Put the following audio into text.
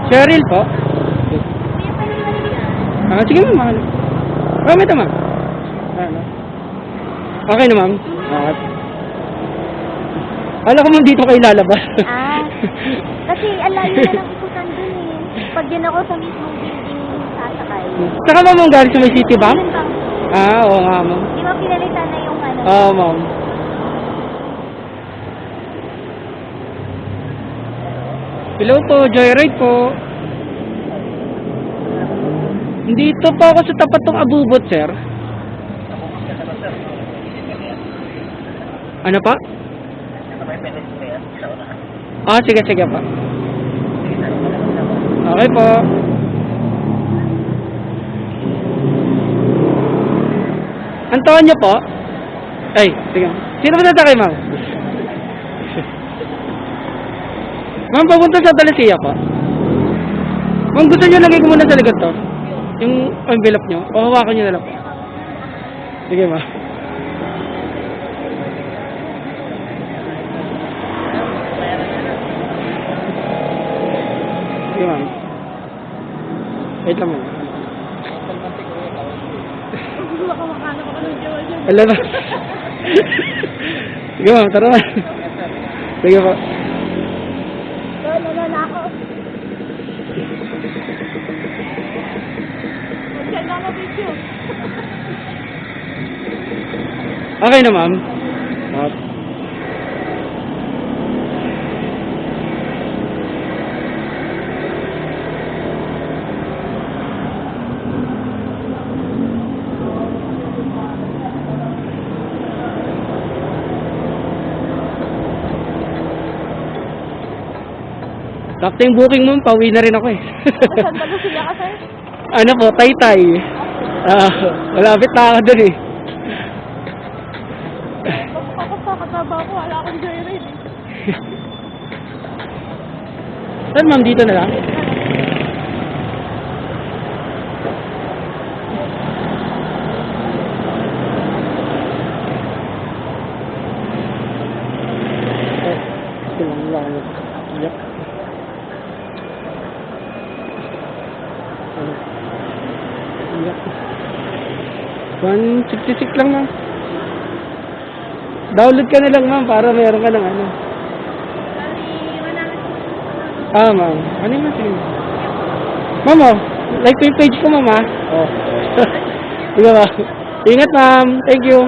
Cheryl po. Sige ma'am. Ma'am, ito ma'am. Ano? Okay na ma'am. Alam ko ma'am dito kayo lalabas. Kasi alayo na lang ikutan dun eh. Pag din ako sa mismong building sasakay. Saka ma'am galing sa may city ba? Yun bang? Oo nga ma'am. Di ba pinalitan na yung ano? Oo ma'am. Hello po, Joyride po. Dito po ako sa tapat ng Abubot, sir. Ano pa? Sige pa. Okay po. Antonio po? Ay, sige. Sino ba natakay, ma'am? Ma'am, papunta sa Dalisia po. Ma'am, gusto nyo lagay ko muna sa likod to? Yung envelope nyo? O hawakan nyo na lang po. Sige, ma'am. Sige, ma'am. Wait lang, ma'am. Alam na. Sige, ma'am. Tara na. Sige po. Wala na ako. Maganda na video. Okay na, ma'am. Sakto yung booking mo, pauwi na rin ako eh. Saan ba siya ka, sir? Ano po, Taytay. Malapit na ako dun eh. Kakataba ko, wala akong joyride. Saan ma'am, dito na lang? Yep. Yep. 166 lang ma'am. Download ka na lang ma'am para mayroon ka ng ano. Ma'am. Ano yung sige? Ma'am, like ko yung page ko ma'am ha. Sige ma'am. Ingat ma'am. Thank you.